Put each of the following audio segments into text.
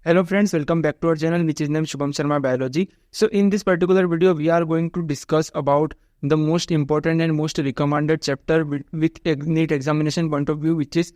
Hello friends, welcome back to our channel which is named Shubham Sharma Biology. So in this particular video we are going to discuss about the most important and most recommended chapter with a NEET examination point of view, which is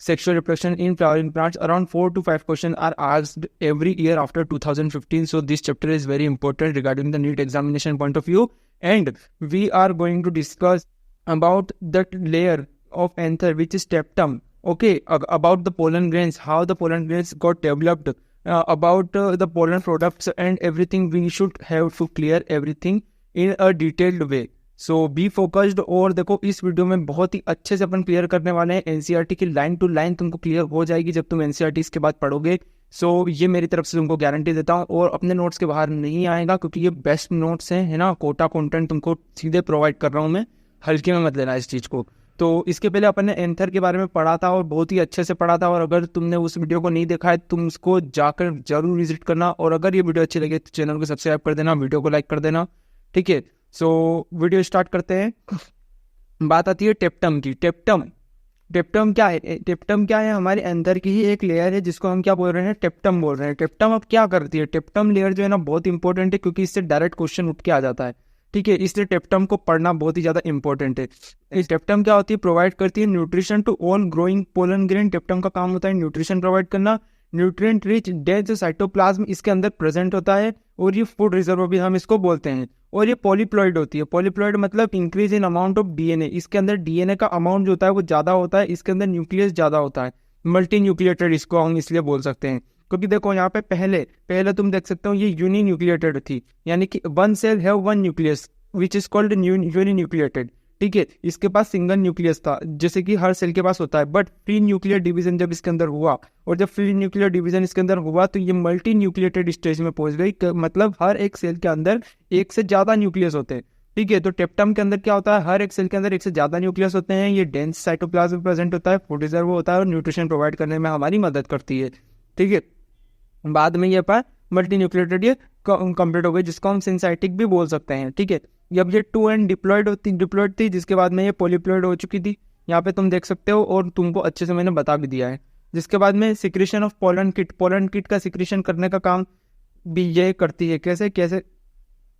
sexual reproduction in flowering plants. Around 4 to 5 questions are asked every year after 2015. So this chapter is very important regarding the NEET examination point of view, and we are going to discuss about that layer of anther which is septum. Okay, about the pollen grains, how the pollen grains got developed, about the pollen products and everything. We should have to clear everything in a detailed way. So be focused. और देखो इस video में बहुत ही अच्छे से अपन clear करने वाले हैं। एनसीईआरटी की लाइन टू लाइन तुमको क्लियर हो जाएगी जब तुम एनसीईआरटी इसके बाद पढ़ोगे। सो ये मेरी तरफ से तुमको गारंटी देता हूँ, और अपने नोट्स के बाहर नहीं आएगा क्योंकि ये बेस्ट नोट्स हैं, है ना। कोटा कंटेंट तुमको सीधे प्रोवाइड कर रहा हूँ मैं, हल्के में मत लेना इस चीज़ को। तो इसके पहले अपन ने एंथर के बारे में पढ़ा था और बहुत ही अच्छे से पढ़ा था, और अगर तुमने उस वीडियो को नहीं देखा है तुम उसको जाकर जरूर विजिट करना। और अगर ये वीडियो अच्छी लगे तो चैनल को सब्सक्राइब कर देना, वीडियो को लाइक कर देना, ठीक है। सो वीडियो स्टार्ट करते हैं। बात आती है टेप्टम की। टेप्टम क्या है? टेप्टम क्या है? हमारे अंदर की ही एक लेयर है जिसको हम क्या बोल रहे हैं? टेप्टम बोल रहे हैं। टेप्टम अब क्या करती है? टेप्टम लेयर जो है ना बहुत इंपॉर्टेंट है, क्योंकि इससे डायरेक्ट क्वेश्चन उठ के आ जाता है, ठीक है। इसलिए टेप्टम को पढ़ना बहुत ही ज्यादा इंपॉर्टेंट है। इस टेप्टम क्या होती है? प्रोवाइड करती है nutrition to all growing pollen grain. Tapetum का काम होता है न्यूट्रिशन प्रोवाइड करना। न्यूट्रिएंट रिच डेंस साइटोप्लाज्म इसके अंदर प्रेजेंट होता है, और ये फूड रिजर्व भी हम इसको बोलते हैं। और ये पॉलीप्लॉइड होती है। पॉलीप्लॉइड मतलब increase in amount of DNA. इसके अंदर डीएनए का अमाउंट जो होता है वो ज्यादा होता है, इसके अंदर न्यूक्लियस ज्यादा होता है। मल्टी न्यूक्लिएटेड इसको हम इसलिए बोल सकते हैं, क्योंकि देखो यहाँ पे पहले तुम देख सकते हो ये यूनि न्यूक्लिएटेड थी, यानी कि one cell have one nucleus which is called uninucleated, ठीक है। इसके पास सिंगल न्यूक्लियस था, जैसे कि हर सेल के पास होता है। बट फ्री न्यूक्लियर डिवीजन जब इसके अंदर हुआ, और जब फ्री न्यूक्लियर डिवीजन इसके अंदर हुआ तो ये मल्टी न्यूक्लिएटेड स्टेज में पहुंच गई, मतलब हर एक सेल के अंदर एक से ज्यादा न्यूक्लियस होते हैं, ठीक है। तो टेप्टम के अंदर क्या होता है? हर एक सेल के अंदर एक से ज्यादा न्यूक्लियस होते हैं। ये डेंस साइटोप्लाज्म प्रेजेंट होता है, फूड रिजर्व होता है, और न्यूट्रिशन प्रोवाइड करने में हमारी मदद करती है, ठीक है। बाद में ये पाए मल्टी न्यूक्लिएटेड ये कंप्लीट हो गई, जिसको हम सिंसाइटिक भी बोल सकते हैं, ठीक है। जब ये 2 एंड डिप्लॉयड थी, जिसके बाद में ये पॉलीप्लॉइड हो चुकी थी, यहाँ पे तुम देख सकते हो, और तुमको अच्छे से मैंने बता भी दिया है। जिसके बाद में सिक्रीशन ऑफ पोलन किट का सिक्रीशन करने का काम भी ये करती है। कैसे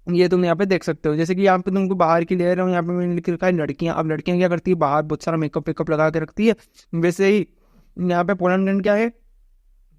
ये तुम यहाँ पे देख सकते हो। जैसे कि यहाँ पे तुमको बाहर की लेयर है, यहाँ पे मैंने लिख रखा है लड़कियां। अब लड़कियां क्या करती है? बाहर बहुत सारा मेकअप लगा के रखती है। वैसे ही यहाँ पे पोलन ग्रैंड क्या है?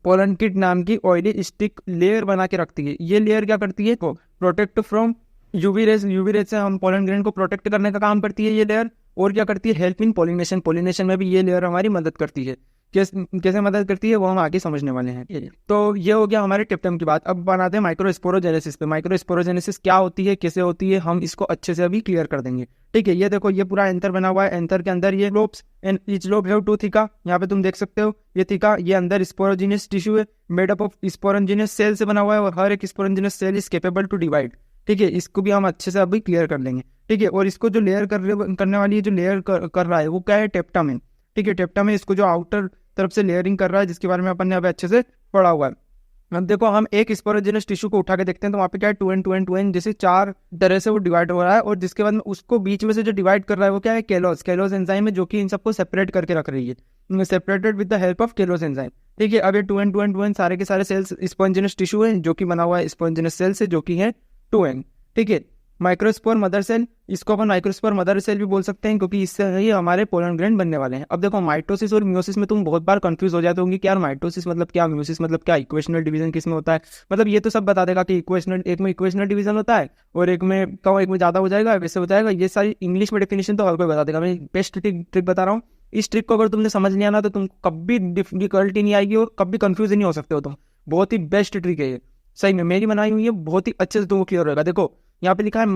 पोलन किट नाम की ऑयली स्टिक लेयर बना के रखती है। ये लेयर क्या करती है? प्रोटेक्ट फ्रॉम यूवी रेज से हम पोलन ग्रेन को प्रोटेक्ट करने का काम करती है ये लेयर। और क्या करती है? हेल्प इन पोलिनेशन में भी ये लेयर हमारी मदद करती है। कैसे मदद करती है वो हम आगे समझने वाले हैं। तो ये हो गया हमारे टेप्टम की बात। अब बनाते हैं माइक्रोस्पोरोजेनेसिस पे। माइक्रोस्पोरोजेनेसिस क्या होती है, कैसे होती है, हम इसको अच्छे से अभी क्लियर कर देंगे, ठीक है। ये देखो ये पूरा एंथर बना हुआ है। एंथर के अंदर ये lobes and each lobe have 2 theca. यहाँ पे तुम देख सकते हो ये थीका। ये अंदर स्पोरोजिनस टिश्यू है, made up of sporogenous cell से बना हुआ है, और हर एक sporogenous cell is capable to divide, ठीक है। इसको भी हम अच्छे से अभी क्लियर कर लेंगे, ठीक है। और इसको जो लेयर करने वाली जो लेयर कर रहा है वो क्या है? टेप्टम है, ठीक है। टेप्टम है, इसको जो आउटर तरफ से लेयरिंग कर रहा है, जिसके बारे में अपन ने अभी अच्छे से पढ़ा हुआ है। अब देखो हम एक स्पोरोजिनस टिश्यू को उठा के देखते हैं, तो वहाँ पे क्या है? 2 एंड जैसे 4 तरह से वो डिवाइड हो रहा है। और जिसके बाद में उसको बीच में से जो डिवाइड कर रहा है वो क्या है? केलोज एंजाइम है, जो कि इन सबको सेपरेट करके रख रही है, separated with the help of cellulase enzyme, ठीक है। अब ये 2 एंड सारे के सारे सेल्स स्पोंजिनस टिश्यू है, जो कि बना हुआ है स्पोंजिनस सेल से, जो कि है 2 एंड, ठीक है। माइक्रोस्पोर मदर सेल, इसको अपन माइक्रोस्पोर मदर सेल भी बोल सकते हैं, क्योंकि इससे ही हमारे पोलन ग्रैंड बनने वाले हैं। अब देखो माइटोसिस और मियोसिस में तुम बहुत बार कंफ्यूज हो जाते होंगे कि यार माइटोसिस मतलब क्या, मियोसिस मतलब क्या, इक्वेशनल डिवीजन किसमें होता है। मतलब ये तो सब बता देगा कि एक में इक्वेशनल डिवीजन होता है, और एक में ज्यादा हो जाएगा, वैसे हो जाएगा। ये सारी इंग्लिश में डेफिनेशन तो हर कोई बता देगा। मैं बेस्ट ट्रिक बता रहा हूँ। इस ट्रिक को अगर तुमने समझ लिया ना तो तुमको कभी डिफिकल्टी नहीं आएगी, और कभी कंफ्यूज नहीं हो सकते हो तुम। बहुत ही बेस्ट ट्रिक है ये, सही में मेरी बनाई हुई है, बहुत ही अच्छे से तुमको क्लियर होगा। देखो यहाँ पे लिखा है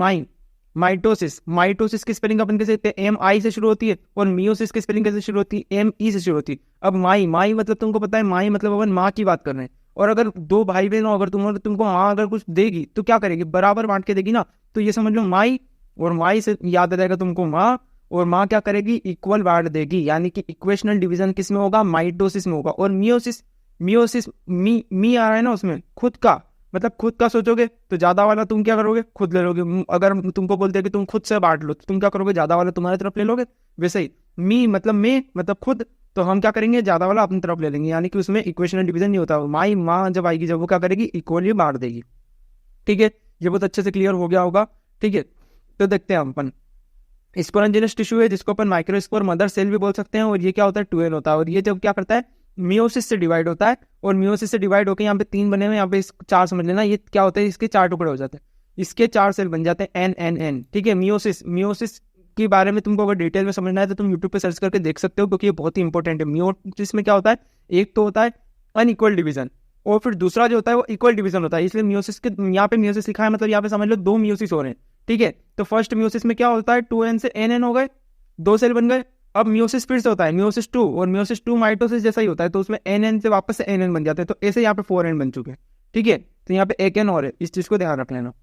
माइटोसिस की स्पेलिंग अपन कैसे लिखते हैं? MI से शुरू होती है, और मियोसिस की स्पेलिंग कैसे शुरू होती है? ME से शुरू होती है। अब माई मतलब तुमको पता है, माई मतलब अपन माँ की बात कर रहे हैं। और अगर 2 भाई बहन हो, अगर तुमको माँ अगर कुछ देगी तो क्या करेगी? बराबर बांट के देगी ना। तो ये समझ लो माई, और माई से याद आ जाएगा तुमको माँ, और माँ क्या करेगी? इक्वल बांट देगी, यानी कि इक्वेशनल डिवीजन किस में होगा? माइटोसिस में होगा। और मियोसिस मी आ रहा है ना उसमें, खुद का, मतलब खुद का सोचोगे तो ज्यादा वाला तुम क्या करोगे? खुद ले लोगे। अगर तुमको बोलते हैं कि तुम खुद से बांट लो तो तुम क्या करोगे? ज्यादा वाला तुम्हारी तरफ ले लोगे। वैसे ही मी मतलब मैं मतलब खुद, तो हम क्या करेंगे, ज्यादा वाला अपनी तरफ ले लेंगे, यानी कि उसमें इक्वेशनल डिवीजन नहीं होता। माई माँ जब आएगी, जब वो क्या करेगी, इक्वली बांट देगी। ठीक है, ये बहुत अच्छे से क्लियर हो गया होगा। ठीक है, तो देखते हैं अपन, स्पोरेंजिनस टिश्यू है जिसको अपन माइक्रोस्पोर मदर सेल भी बोल सकते हैं, और ये क्या होता है, 2n होता है, और ये जब क्या करता है, मियोसिस से डिवाइड होता है, और मियोसिस से डिवाइड होकर यहाँ पे 3 बने हुए, यहाँ पे 4 समझ लेना, ये क्या होता है, इसके 4 टुकड़े हो जाते हैं, इसके 4 सेल बन जाते हैं, n। ठीक है, मियोसिस के बारे में तुमको अगर डिटेल में समझना है तो तुम यूट्यूब पे सर्च करके देख सकते हो, क्योंकि ये बहुत ही इंपॉर्टेंट है। मियोसिस में क्या होता है, एक तो होता है अनइक्वल डिवीजन, और फिर दूसरा जो होता है वो इक्वल डिवीजन होता है। इसलिए मियोसिस के यहाँ पे मियोसिस लिखा है, मतलब यहाँ पे समझ लो 2 मियोसिस हो रहे हैं। ठीक है, तो फर्स्ट मियोसिस में क्या होता है, 2n से nn हो गए, 2 सेल बन गए। अब मियोसिस फिर से होता है मियोसिस 2, और मियोसिस 2 माइटोसिस जैसा ही होता है, तो उसमें nn से वापस से nn बन जाते हैं, तो ऐसे यहाँ पे 4n बन चुके हैं। ठीक है, तो यहाँ पे एक n और है, इस चीज को ध्यान रख लेना,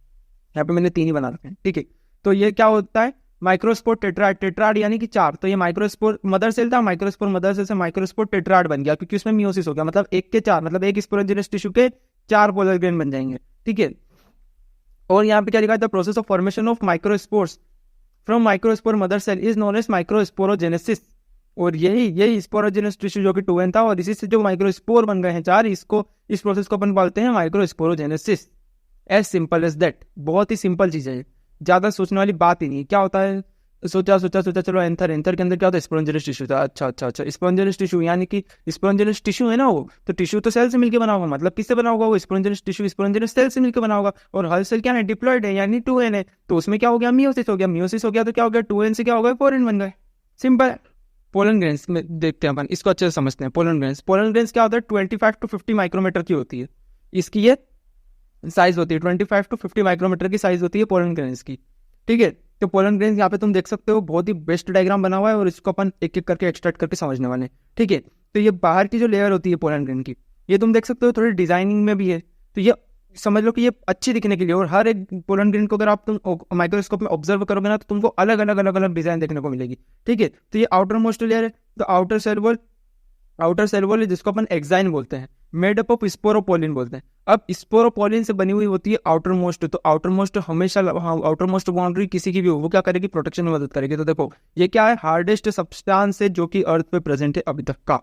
यहाँ पे मैंने 3 ही बना रखे हैं। ठीक है, तो ये क्या होता है, माइक्रोस्पोर टेट्राड यानी कि 4, तो ये माइक्रोस्पोर मदर सेल था, माइक्रोस्पोर मदर सेल से माइक्रोस्पोर टेट्राड बन गया, क्योंकि उसमें मियोसिस हो गया, मतलब 1 के 4, मतलब एक स्पोरेंजिनस टिश्यू के 4 पोलर ग्रेन बन जाएंगे। ठीक है, और यहाँ पे क्या लिखा है, the process of formation of microspores from microspore mother cell is known as microsporogenesis, और यही स्पोरोजेनस टिश्यू जो कि 2n था, और इसी से जो माइक्रोस्पोर बन गए हैं 4, इस प्रोसेस को अपन बोलते हैं microsporogenesis. As simple as that, बहुत ही सिंपल चीज है, ज्यादा सोचने वाली बात ही नहीं। क्या होता है, सोचा चलो एंथर के अंदर क्या होता है, स्पोरेंजिनस टिश्यू था। अच्छा, स्पोरेंजिनस टिश्यू यानी कि स्पोरेंजिनस टिश्यू है ना वो, तो टिश्यू तो सेल से मिलकर बना होगा, मतलब किससे बना होगा वो, स्पोरेंजिनस टिश्यू स्पोरेंजिनस सेल से मिलकर बना होगा, और हर सेल क्या है, डिप्लॉयड है, यानी 2n है, तो उसमें क्या हो गया, मियोसिस हो गया, मियोसिस हो गया तो क्या हो गया, 2n से क्या हो गया, 4n बन गए। सिंपल। पोलन ग्रेन्स में देखते हैं अपन, इसको अच्छे से समझते हैं। पोलन ग्रेन्स क्या होता है, 25 to 50 माइक्रोमीटर की होती है, इसकी ये साइज होती है, 25 to 50 माइक्रोमीटर की साइज होती है पोलन ग्रेन्स की। ठीक है, तो पोलन ग्रेन्स यहाँ पे तुम देख सकते हो, बहुत ही बेस्ट डायग्राम बना हुआ है, और इसको अपन एक एक करके एक्सट्रैक्ट करके समझने वाले हैं। ठीक है, तो ये बाहर की जो लेयर होती है पोलन ग्रेन की, ये तुम देख सकते हो थोड़ी डिजाइनिंग में भी है, तो ये समझ लो कि ये अच्छी दिखने के लिए, और हर एक पोलन ग्रेन को अगर आप तुम माइक्रोस्कोप में ऑब्जर्व करोगे ना, तो तुमको अलग अलग डिजाइन देखने को मिलेगी। ठीक है, तो ये आउटर मोस्ट लेयर है, तो आउटर सेल वॉल जिसको अपन एक्साइन बोलते हैं, मेड अप ऑफ स्पोरोपोलिन बोलते हैं। अब स्पोरोपोलिन से बनी हुई होती है आउटर मोस्ट, तो आउटर मोस्ट हमेशा आउटर मोस्ट बाउंड्री किसी की भी हो, वो क्या करेगी, प्रोटेक्शन में मदद करेगी। तो देखो ये क्या है, हार्डेस्ट सब्सटेंस है जो कि अर्थ पे प्रेजेंट है अभी तक का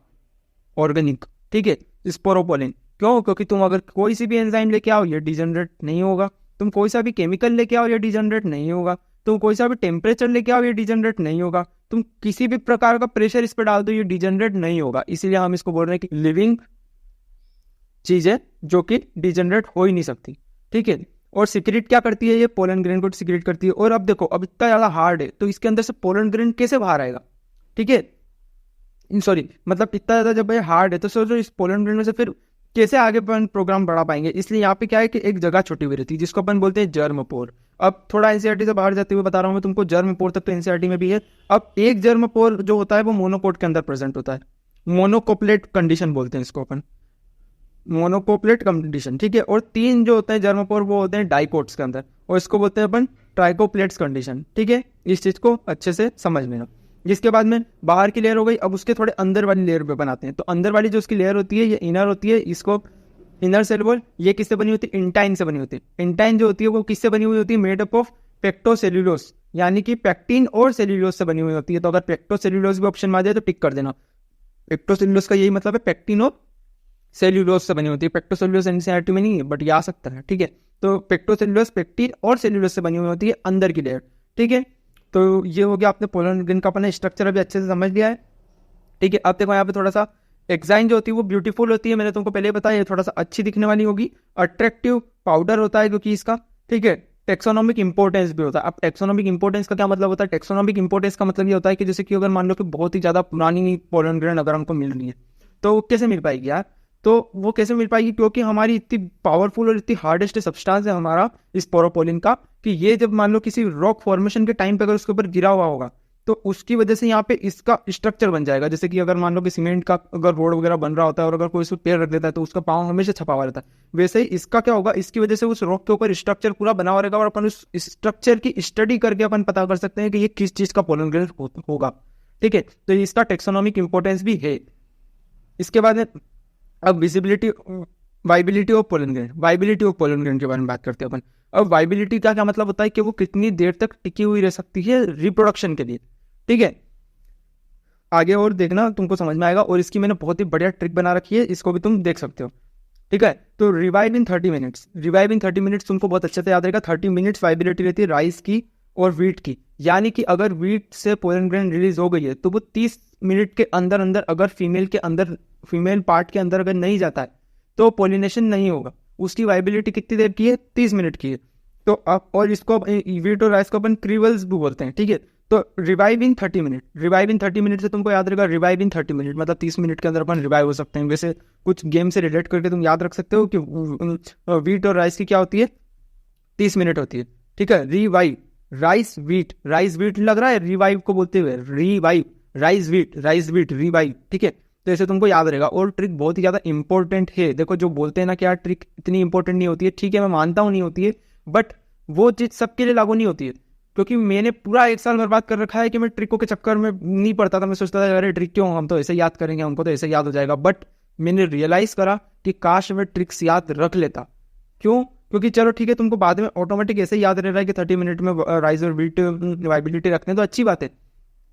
ऑर्गेनिक। ठीक है, स्पोरोपोलिन क्यों, क्योंकि तुम अगर कोई सी भी एंजाइम लेके आओ ये डिजनरेट नहीं होगा, तुम कोई सा भी केमिकल लेके आओ ये डिजनरेट नहीं होगा, तुम कोई सा भी टेम्परेचर लेके आओ ये डिजनरेट नहीं होगा, तुम किसी भी प्रकार का प्रेशर इस पर डाल दो ये डिजनरेट नहीं होगा। इसीलिए हम इसको बोल रहे हैं कि लिविंग चीज है जो कि डिजनरेट हो ही नहीं सकती। ठीक है, और सिक्रेट क्या करती है, ये पोलन ग्रेन को सिक्रेट करती है। और अब देखो, अब इतना ज्यादा हार्ड है, तो इसके अंदर से पोलन ग्रेन कैसे बाहर आएगा। ठीक है, सॉरी, मतलब इतना ज्यादा जब ये हार्ड है, तो सोचो इस पोलन ग्रेन में से फिर कैसे आगे अपन प्रोग्राम बढ़ा पाएंगे। इसलिए यहाँ पे क्या है कि एक जगह छुट्टी हुई रहती है जिसको अपन बोलते हैं जर्म पोर। अब थोड़ा एनसीईआरटी से बाहर जाते हुए बता रहा हूँ मैं तुमको, जर्म पोर तक तो एनसीईआरटी में भी है। अब एक जर्म पोर जो होता है वो मोनोकोट के अंदर प्रेजेंट होता है, मोनोकोपलेट कंडीशन बोलते हैं इसको अपन, मोनोकोपलेट कंडीशन। ठीक है, और 3 जो होते हैं जर्मोपोर वो होते हैं डाइकोट्स के अंदर, और इसको बोलते हैं अपन ट्राइकोप्लेट्स कंडीशन। ठीक है, इस चीज को अच्छे से समझ लेना। जिसके बाद में बाहर की लेयर हो गई, अब उसके थोड़े अंदर वाली लेयर पे बनाते हैं। तो अंदर वाली जो उसकी लेयर होती है ये इनर होती है, इसको इनर सेल वॉल। ये किससे बनी होती है, इंटाइन से बनी होती है। इंटाइन जो होती है वो किससे बनी हुई होती है, मेड अप ऑफ पेक्टोसेल्यूलोस, यानी कि पेक्टिन और सेल्यूलोस से बनी हुई होती है। तो अगर पेक्टोसेल्यूलोस भी ऑप्शन में आ जाए तो टिक कर देना। पेक्टोसेल्यूलोस का यही मतलब है, पेक्टिन और सेल्यूलोस से बनी होती है। पेक्टोसेल्यूलोस एनसीईआरटी में नहीं है बट ये आ सकता है। ठीक है, तो पेक्टोसेल्यूलोस पेक्टिन और सेल्यूलोस से बनी हुई होती है अंदर की लेयर। ठीक है, तो ये हो गया आपने पोलन ग्रेन का अपना स्ट्रक्चर अभी अच्छे से समझ लिया है। ठीक है, अब देखो यहाँ पे थोड़ा सा एक्साइन जो होती है वो ब्यूटीफुल होती है, मैंने तुमको पहले बताया, ये थोड़ा सा अच्छी दिखने वाली होगी। अट्रैक्टिव पाउडर होता है क्योंकि इसका, ठीक है, टेक्सोनॉमिक इंपोर्टेंस भी होता है। अब टेक्सोनॉमिक इंपोर्टेंस का क्या मतलब होता है, टेक्सोनॉमिक इंपोर्टेंस का मतलब ये होता है कि जैसे कि अगर मान लो कि बहुत ही ज्यादा पुरानी पोलन ग्रेन अगर हमको मिल रही है तो कैसे मिल पाएगी यार, तो वो कैसे मिल पाएगी, क्योंकि हमारी इतनी पावरफुल और इतनी हार्डेस्ट सब्सटेंस है हमारा इस पोरोपोलिन का, कि ये जब मान लो किसी रॉक फॉर्मेशन के टाइम पे अगर उसके ऊपर गिरा हुआ होगा तो उसकी वजह से यहाँ पे इसका स्ट्रक्चर बन जाएगा। जैसे कि अगर मान लो कि सीमेंट का अगर रोड वगैरह बन रहा होता है और अगर कोई उस पर पैर रख देता है तो उसका पाँव हमेशा छपा हुआ रहता है, वैसे ही इसका क्या होगा, इसकी वजह से उस रॉक के ऊपर स्ट्रक्चर पूरा बना हुआ रहेगा और अपन उस स्ट्रक्चर की स्टडी करके अपन पता कर सकते हैं कि ये किस चीज का पोलन ग्रेन होगा। ठीक है, तो इसका टेक्सोनॉमिक इंपोर्टेंस भी है। इसके बाद अब visibility viability of pollen grain, viability of pollen grain के बारे में बात करते हैं अपन। अब वाइबिलिटी का क्या मतलब होता है कि वो कितनी देर तक टिकी हुई रह सकती है रिप्रोडक्शन के लिए। ठीक है, आगे और देखना, तुमको समझ में आएगा। और इसकी मैंने बहुत ही बढ़िया ट्रिक बना रखी है, इसको भी तुम देख सकते हो, ठीक है। तो रिवाइव इन 30 मिनट्स, रिवाइव इन 30 मिनट्स तुमको बहुत अच्छे से याद रहेगा। 30 मिनट्स वाइबिलिटी रहती है राइस की और वीट की, यानी कि अगर वीट से पोलन ग्रेन रिलीज हो गई है तो वो 30 मिनट के अंदर अंदर अगर फीमेल पार्ट के अंदर अगर नहीं जाता है तो पोलिनेशन नहीं होगा। उसकी वाइबिलिटी कितनी देर की है? 30 मिनट की है। तो अब और इसको वीट और राइस को अपन क्रीवल्स भी बोलते हैं, ठीक है। तो रिवाइव इन 30 मिनट, रिवाइव इन 30 मिनट से तुमको याद रहेगा, रिवाइव इन 30 मिनट मतलब 30 मिनट के अंदर अपन रिवाइव हो सकते हैं। वैसे कुछ गेम से रिलेट करके तुम याद रख सकते हो कि वीट और राइस की क्या होती है? 30 मिनट होती है, ठीक है। रिवाइव, राइस वीट लग रहा है रिवाइव को बोलते हुए, रिवाइव, राइस वीट रिवाइव, ठीक है। तो ऐसे तुमको याद रहेगा। और ट्रिक बहुत ही ज्यादा इंपॉर्टेंट है। देखो जो बोलते हैं ना कि यार ट्रिक इतनी इंपॉर्टेंट नहीं होती है, ठीक है मैं मानता हूँ नहीं होती है, बट वो चीज सबके लिए लागू नहीं होती है। क्योंकि मैंने पूरा 1 साल बर्बाद कर रखा है कि मैं ट्रिकों के चक्कर में नहीं पड़ता था। मैं सोचता था अरे ट्रिक क्यों, हम तो ऐसे याद करेंगे, हमको तो ऐसे याद हो जाएगा। बट मैंने रियलाइज करा कि काश मैं ट्रिक्स याद रख लेता। क्यों? क्योंकि चलो ठीक है तुमको बाद में ऑटोमेटिक ऐसे याद रह रहा है कि 30 मिनट में राइस और वीट वाइबिलिटी रखते हैं तो अच्छी बात है,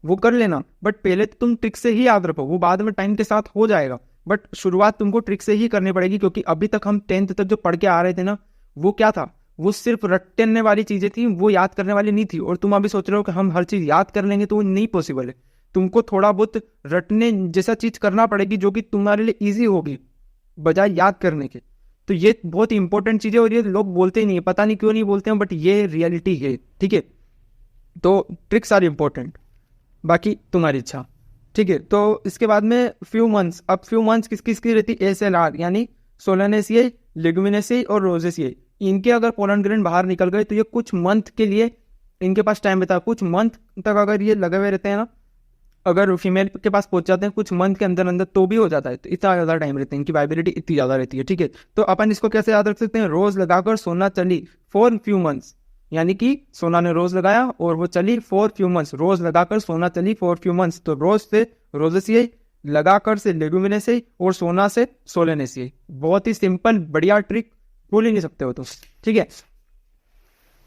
वो कर लेना। बट पहले तो तुम ट्रिक से ही याद रखो, वो बाद में टाइम के साथ हो जाएगा। बट शुरुआत तुमको ट्रिक से ही करनी पड़ेगी। क्योंकि अभी तक हम 10th तक जो पढ़ के आ रहे थे ना, वो क्या था? वो सिर्फ रटने वाली चीजें थी, वो याद करने वाली नहीं थी। और तुम अभी सोच रहे हो कि हम हर चीज याद कर लेंगे, तो वो नहीं पॉसिबल है। तुमको थोड़ा बहुत रटने जैसा चीज करना पड़ेगी जो कि तुम्हारे लिए ईजी होगी बजाय याद करने के। तो ये बहुत इंपॉर्टेंट चीज है और ये लोग बोलते ही नहीं है, पता नहीं क्यों नहीं बोलते हैं, बट ये रियलिटी है, ठीक है। तो ट्रिक्स आर इंपॉर्टेंट, बाकी तुम्हारी इच्छा, ठीक है। तो इसके बाद में फ्यू मंथ्स, अब फ्यू मंथ्स किसकी रहती है? SLR यानी सोलेनेसियाई, लेगुमिनेसियाई और रोजेसियाई। इनके अगर पोलन ग्रेन बाहर निकल गए तो ये कुछ मंथ के लिए इनके पास टाइम रहता है। कुछ मंथ तक अगर ये लगे हुए रहते हैं ना, अगर फीमेल के पास पहुंच जाते हैं कुछ मंथ के अंदर अंदर तो भी हो जाता है। तो इतना ज्यादा टाइम रहता है, इनकी वाइबिलिटी इतनी ज्यादा रहती है, ठीक है। तो अपन इसको कैसे याद रख सकते हैं? रोज लगाकर सोना चली फॉर फ्यू मंथ्स, यानी कि सोना ने रोज लगाया और वो चली फॉर फ्यू मंथ्स। रोज लगाकर सोना चली फॉर फ्यू मंथ्स। तो रोज से रोजेसियाई, लगाकर से लेगुमिनेसियाई और सोना से सोलेनेसियाई। बहुत ही सिंपल बढ़िया ट्रिक, भूल ही नहीं सकते हो तुम, ठीक है।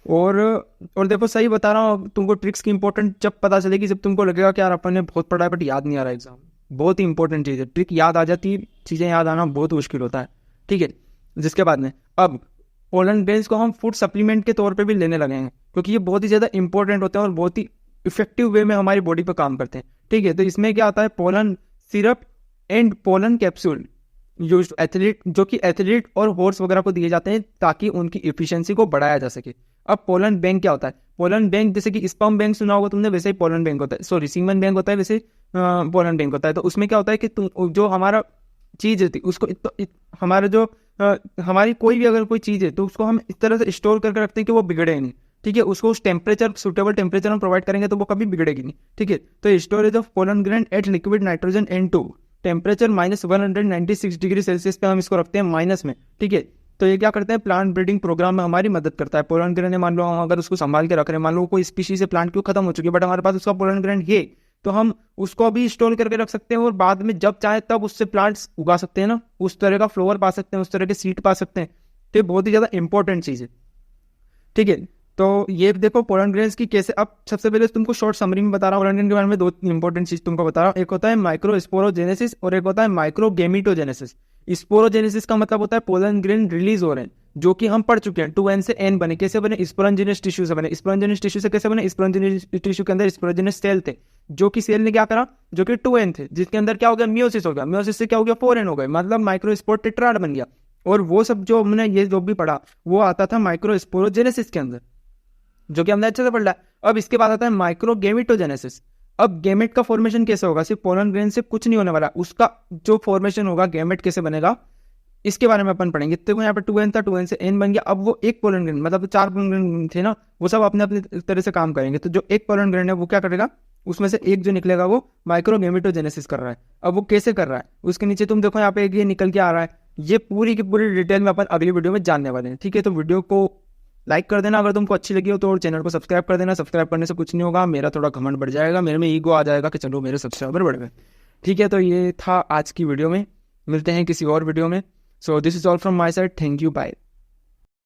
और देखो सही बता रहा हूँ तुमको, ट्रिक्स की इंपॉर्टेंट जब पता चलेगी जब तुमको लगेगा कि यार अपन ने बहुत पढ़ा है बट याद नहीं आ रहा एग्जाम। बहुत ही इंपॉर्टेंट चीज़ है, ट्रिक याद आ जाती है, चीज़ें याद आना बहुत मुश्किल होता है, ठीक है। जिसके बाद में अब पोलन ग्रेन्स को हम फूड सप्लीमेंट के तौर पे भी लेने लगे हैं, क्योंकि ये बहुत ही ज़्यादा इंपॉर्टेंट होते हैं और बहुत ही इफेक्टिव वे में हमारी बॉडी पर काम करते हैं, ठीक है। तो इसमें क्या आता है? Pollen syrup and pollen capsule used athlete, जो कि एथलीट और हॉर्स वगैरह को दिए जाते हैं ताकि उनकी इफिशियंसी को बढ़ाया जा सके। अब पोलन बैंक क्या होता है? पोलन बैंक जैसे कि स्पर्म बैंक सुना होगा तुमने, वैसे ही पोलन बैंक होता है। सॉरी सीमन बैंक होता है, वैसे पोलन बैंक होता है। तो उसमें क्या होता है कि तुम जो हमारा चीज है उसको हमारे जो हमारी कोई भी अगर कोई चीज है तो उसको हम इस तरह से स्टोर करके रखते हैं कि वो बिगड़े नहीं, ठीक है। उसको उस टेम्परेचर, सुटेबल टेम्परेचर में प्रोवाइड करेंगे तो वो कभी बिगड़ेगी नहीं, ठीक है। तो storage of pollen grain at liquid nitrogen N2 temperature -196 degree Celsius पे हम इसको रखते हैं माइनस में, ठीक है। तो ये क्या करते हैं? प्लांट ब्रीडिंग प्रोग्राम में हमारी मदद करता है। पोलन ग्रेन मान लो हम अगर उसको संभाल के रख रहे हैं, मान लो कोई स्पीशीज से प्लांट क्यों खत्म हो चुकी है बट हमारे पास उसका पोलन ग्रेन है, तो हम उसको भी स्टोर करके रख सकते हैं और बाद में जब चाहे तब उससे प्लांट्स उगा सकते हैं ना, उस तरह का फ्लावर पा सकते हैं, उस तरह के सीड पा सकते हैं। तो ये बहुत ही ज्यादा इंपॉर्टेंट चीज है, ठीक है। तो ये देखो पोलन ग्रेन्स की कैसे। अब सबसे पहले तुमको शॉर्ट समरी में बता रहा हूँ पोलन ग्रेन के बारे में। 2 इंपॉर्टेंट चीज तुमको बता रहा हूँ, एक होता है माइक्रो स्पोरोजेनेसिस और एक होता है माइक्रो गेमिटोजेनेसिस। स्पोरोजेनेसिस का मतलब होता है पोलन ग्रेन रिलीज हो रहे हैं, जो कि हम पढ़ चुके हैं। 2N से N बने, कैसे बने? स्पोरंजिनस टिश्यू से बने। स्पोरंजिनस टिश्यू से कैसे बने? स्पोरंजिनस टिश्यू के अंदर स्पोरंजिनस सेल थे, जो कि सेल ने क्या करा, जो कि 2N थे, जिसके अंदर क्या हो गया? मियोसिस हो गया। मियोसिस से क्या हो गया? 4N हो गए, मतलब माइक्रोस्पोर टेट्राड बन गया। और वो सब जो हमने ये जो भी पढ़ा वो आता था माइक्रोस्पोरोजेनेसिस के अंदर, जो कि हमने अच्छे से पढ़ लिया। अब इसके बाद आता है माइक्रो गेमिटोजेनेसिस। अब गेमेट का फॉर्मेशन कैसे होगा? सिर्फ पोलन ग्रेन से कुछ नहीं होने वाला, उसका जो फॉर्मेशन होगा, गेमेट कैसे बनेगा, इसके बारे में अपन पढ़ेंगे। तो यहाँ पे 2N था, 2N से N बन गया। अब वो एक पोलन ग्रेन, मतलब 4 पोलन ग्रेन थे ना, वो सब अपने अपने तरह से काम करेंगे। तो जो एक पोलन ग्रेन है वो क्या करेगा? उसमें से एक जो निकलेगा वो माइक्रो गेमिटोजेनेसिस कर रहा है। अब वो कैसे कर रहा है उसके नीचे तुम देखो यहाँ पे एक ये निकल के आ रहा है। ये पूरी की पूरी डिटेल में अपन अगली वीडियो में जानने वाले हैं, ठीक है। तो वीडियो को लाइक कर देना अगर तुमको अच्छी लगी हो तो, और चैनल को सब्सक्राइब कर देना। सब्सक्राइब करने से कुछ नहीं होगा, मेरा थोड़ा घमंड बढ़ जाएगा, मेरे में ईगो आ जाएगा कि चलो मेरे सब्सक्राइबर बढ़ गए, ठीक है। तो ये था आज की वीडियो में, मिलते हैं किसी और वीडियो में। So this is all from my side, thank you, bye.